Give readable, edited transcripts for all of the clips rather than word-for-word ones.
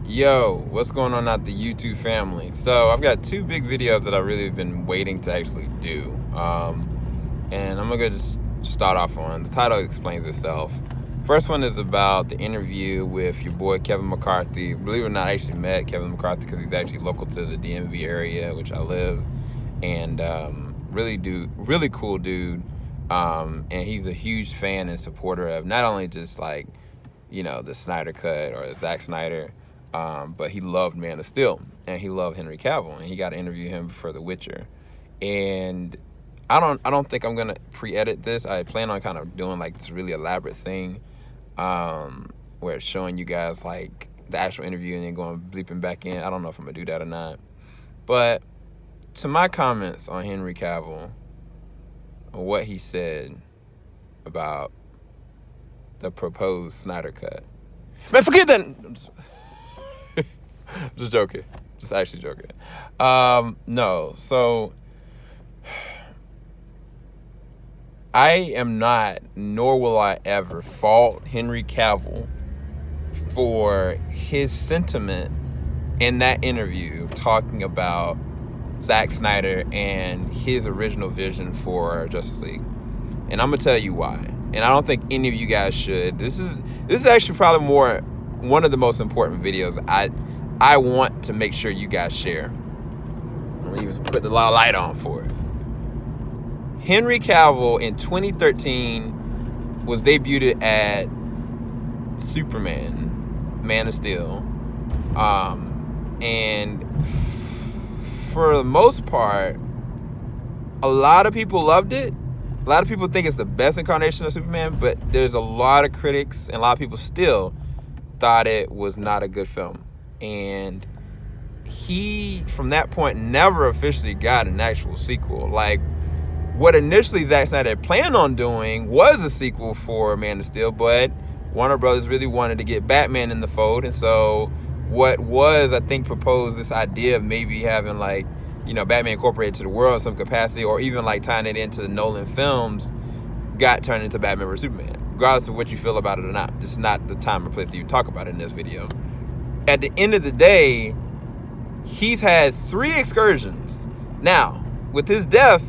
Yo, what's going on out the YouTube family? So I've got two big videos that I really have been waiting to actually do. And I'm gonna just start off on. The title explains itself. First one is about the interview with your boy Kevin McCarthy. Believe it or not, I actually met Kevin McCarthy because he's actually local to the DMV area, which I live. And really cool dude. And he's a huge fan and supporter of not only just like, the Snyder cut or Zack Snyder, but he loved Man of Steel and he loved Henry Cavill, and he got to interview him for The Witcher. And I don't think I'm gonna pre-edit this. I plan on kind of doing like this really elaborate thing, where it's showing you guys like the actual interview and then going bleeping back in. I don't know if I'm gonna do that or not. But to my comments on Henry Cavill, what he said about the proposed Snyder cut, man, forget that. Just joking. Just actually joking. No, so I am not, nor will I ever fault Henry Cavill for his sentiment in that interview talking about Zack Snyder and his original vision for Justice League. And I'm gonna tell you why. And I don't think any of you guys should. This is actually probably one of the most important videos I want to make sure you guys share. I'm gonna even put the light on for it. Henry Cavill in 2013 was debuted at Superman, Man of Steel. And for the most part, a lot of people loved it. A lot of people think it's the best incarnation of Superman, but there's a lot of critics and a lot of people still thought it was not a good film. And he, from that point, never officially got an actual sequel. Like, what initially Zack Snyder had planned on doing was a sequel for Man of Steel, but Warner Brothers really wanted to get Batman in the fold. And so what was, I think, proposed, this idea of maybe having, like, Batman incorporated to the world in some capacity, or even, like, tying it into the Nolan films, got turned into Batman vs. Superman. Regardless of what you feel about it or not. This is not the time or place to even talk about it in this video. At the end of the day, he's had 3 excursions. Now, with his death,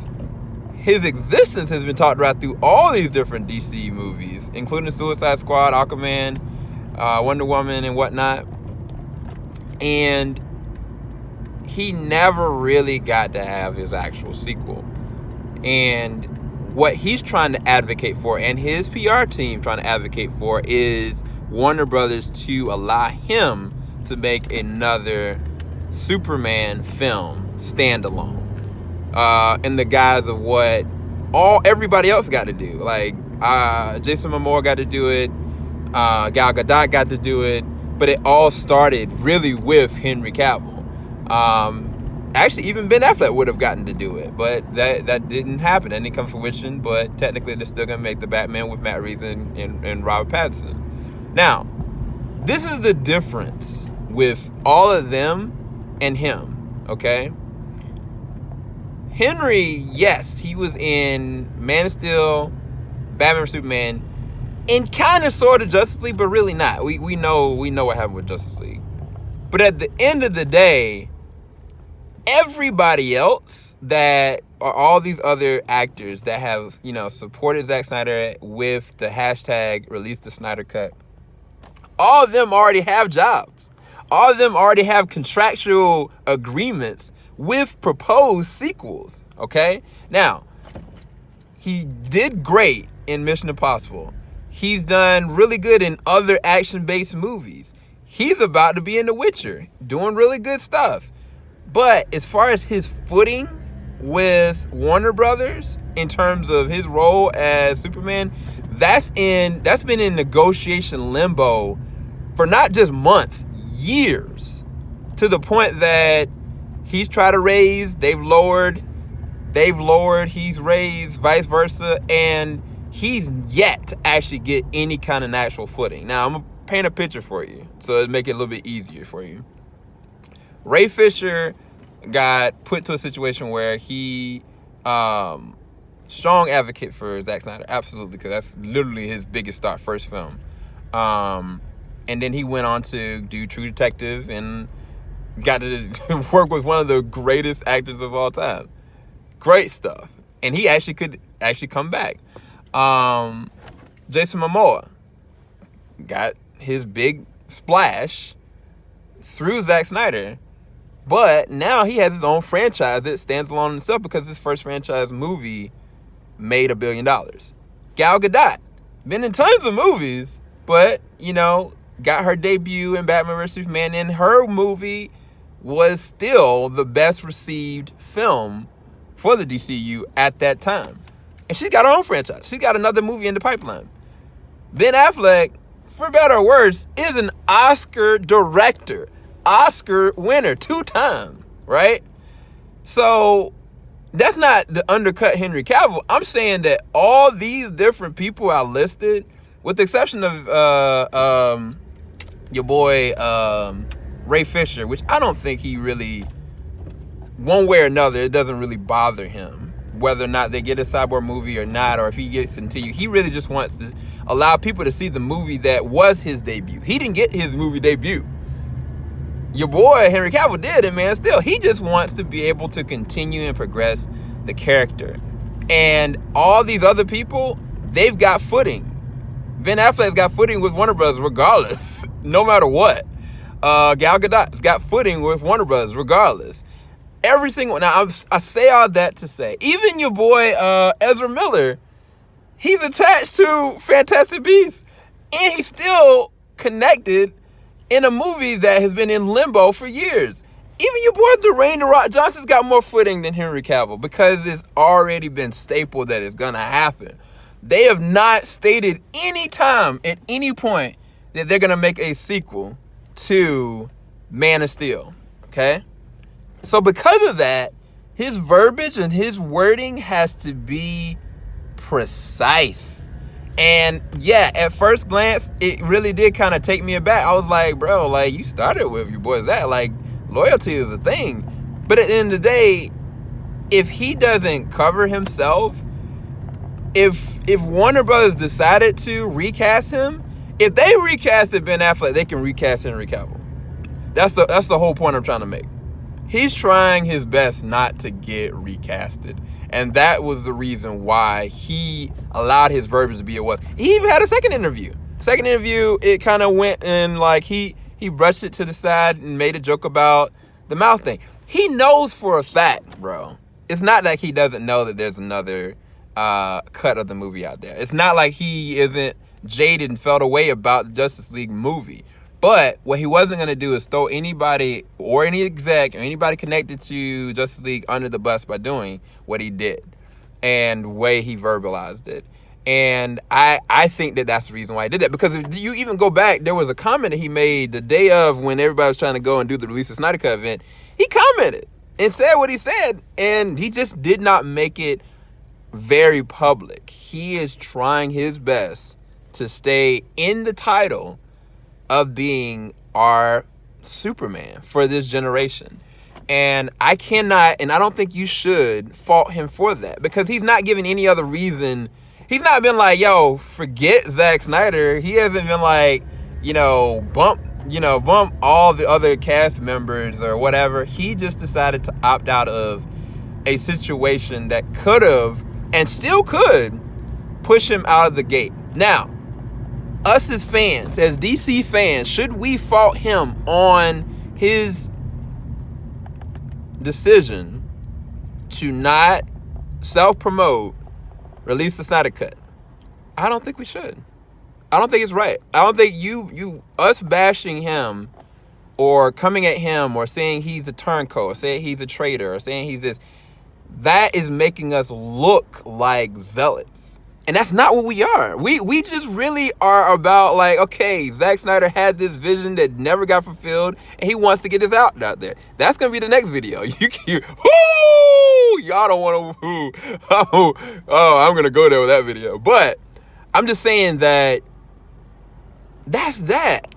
his existence has been talked about through all these different DC movies, including Suicide Squad, Aquaman, Wonder Woman, and whatnot. And he never really got to have his actual sequel. And what he's trying to advocate for, and his PR team trying to advocate for, is Warner Brothers to allow him to make another Superman film standalone, in the guise of what everybody else got to do. Like, Jason Momoa got to do it, Gal Gadot got to do it, but it all started really with Henry Cavill. Actually, even Ben Affleck would have gotten to do it, but that didn't happen. That didn't come to fruition, but technically they're still going to make the Batman with Matt Reeves and Robert Pattinson. Now, this is the difference with all of them and him, okay? Henry, yes, he was in Man of Steel, Batman vs. Superman, and kind of sort of Justice League, but really not. We know what happened with Justice League. But at the end of the day, everybody else that are all these other actors that have, supported Zack Snyder with the hashtag release the Snyder cut, all of them already have jobs. All of them already have contractual agreements with proposed sequels, okay? Now, he did great in Mission Impossible. He's done really good in other action-based movies. He's about to be in The Witcher, doing really good stuff. But as far as his footing with Warner Brothers in terms of his role as Superman, that's been in negotiation limbo for not just months, years, to the point that he's tried to raise, they've lowered, he's raised, vice versa, and he's yet to actually get any kind of natural footing. Now, I'm going to paint a picture for you so it'll make it a little bit easier for you. Ray Fisher got put to a situation where he, strong advocate for Zack Snyder, absolutely, because that's literally his biggest first film. And then he went on to do True Detective and got to work with one of the greatest actors of all time. Great stuff. And he actually could come back. Jason Momoa got his big splash through Zack Snyder, but now he has his own franchise that stands alone himself because his first franchise movie made $1 billion. Gal Gadot, been in tons of movies, but, got her debut in Batman vs. Superman, and her movie was still the best received film for the DCU at that time. And she's got her own franchise. She's got another movie in the pipeline. Ben Affleck, for better or worse, is an Oscar director. Oscar winner, 2-time, right? So that's not to undercut Henry Cavill. I'm saying that all these different people I listed, with the exception of your boy Ray Fisher, which I don't think he really, one way or another, it doesn't really bother him whether or not they get a Cyborg movie or not, or if he gets into you. He really just wants to allow people to see the movie that was his debut. He didn't get his movie debut. Your boy Henry Cavill did, and man, still, he just wants to be able to continue and progress the character. And all these other people, they've got footing. Ben Affleck's got footing with Warner Bros. Regardless, no matter what. Gal Gadot's got footing with Warner Bros. Regardless. Every single, now I say all that to say, even your boy Ezra Miller, he's attached to Fantastic Beasts, and he's still connected in a movie that has been in limbo for years. Even your boy Dwayne "The Rock" Johnson's got more footing than Henry Cavill because it's already been stapled that it's gonna happen. They have not stated any time at any point that they're gonna make a sequel to Man of Steel. Okay? So because of that, his verbiage and his wording has to be precise. And yeah, at first glance, it really did kind of take me aback. I was like, bro, like, you started with your boy Zack. Like, loyalty is a thing. But at the end of the day, if he doesn't cover himself, if Warner Brothers decided to recast him, if they recasted Ben Affleck, they can recast Henry Cavill. That's the whole point I'm trying to make. He's trying his best not to get recasted. And that was the reason why he allowed his verbiage to be it was. He even had a second interview. It kind of went and like he brushed it to the side and made a joke about the mouth thing. He knows for a fact, bro. It's not like he doesn't know that there's another cut of the movie out there. It's not like he isn't jaded and felt away about the Justice League movie. But what he wasn't going to do is throw anybody or any exec or anybody connected to Justice League under the bus by doing what he did and the way he verbalized it. And I think that that's the reason why he did that. Because if you even go back, there was a comment that he made the day of when everybody was trying to go and do the release of Snyder Cut event. He commented and said what he said, and he just did not make it very public. He is trying his best to stay in the title of being our Superman for this generation. And I cannot, and I don't think you should fault him for that, because he's not giving any other reason. He's not been like, yo, forget Zack Snyder. He hasn't been like, bump all the other cast members or whatever. He just decided to opt out of a situation that could have and still could push him out of the gate. Now, us as fans, as DC fans, should we fault him on his decision to not self-promote, release the Snyder Cut? I don't think we should. I don't think it's right. I don't think us bashing him or coming at him or saying he's a turncoat or saying he's a traitor or saying he's this, that is making us look like zealots. And that's not what we are. We just really are about like, okay, Zack Snyder had this vision that never got fulfilled, and he wants to get this out there. That's gonna be the next video. You can, y'all don't want to. I'm gonna go there with that video. But I'm just saying that that's that.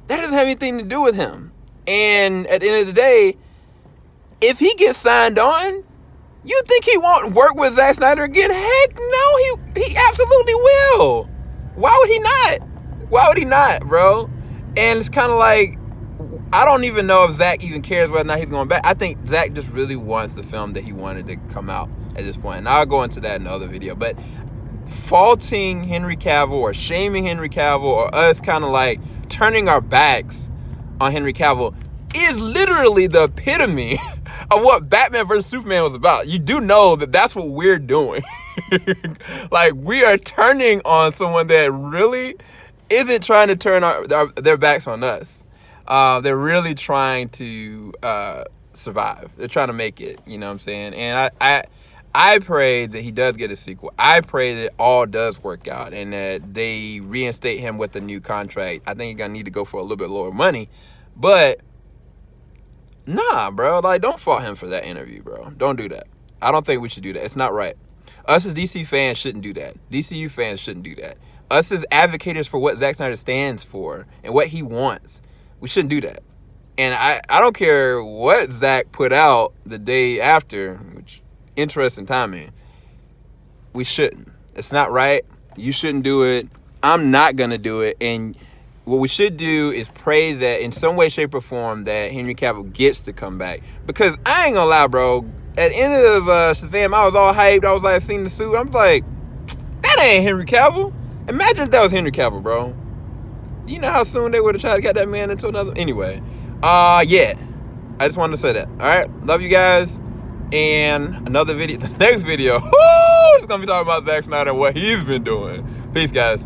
That doesn't have anything to do with him. And at the end of the day, if he gets signed on, you think he won't work with Zack Snyder again? Heck no, he absolutely will. Why would he not? Why would he not, bro? And it's kind of like, I don't even know if Zack even cares whether or not he's going back. I think Zack just really wants the film that he wanted to come out at this point. And I'll go into that in another video. But faulting Henry Cavill or shaming Henry Cavill or us kind of like turning our backs on Henry Cavill is literally the epitome of what Batman vs. Superman was about. You do know that that's what we're doing. Like, we are turning on someone that really isn't trying to turn their backs on us. They're really trying to survive. They're trying to make it, you know what I'm saying? And I pray that he does get a sequel. I pray that it all does work out and that they reinstate him with a new contract. I think he's going to need to go for a little bit lower money. But, nah, bro. Like, don't fault him for that interview, bro. Don't do that. I don't think we should do that. It's not right. Us as DC fans shouldn't do that. DCU fans shouldn't do that. Us as advocates for what Zack Snyder stands for and what he wants, we shouldn't do that. And I don't care what Zack put out the day after, which, interesting timing. We shouldn't. It's not right. You shouldn't do it. I'm not going to do it. And what we should do is pray that in some way, shape, or form that Henry Cavill gets to come back. Because I ain't going to lie, bro. At the end of Shazam, I was all hyped. I was like, seeing the suit. I'm like, that ain't Henry Cavill. Imagine if that was Henry Cavill, bro. You know how soon they would have tried to get that man into another... Anyway. Yeah. I just wanted to say that. All right. Love you guys. And another video. The next video. Whoo! It's going to be talking about Zack Snyder and what he's been doing. Peace, guys.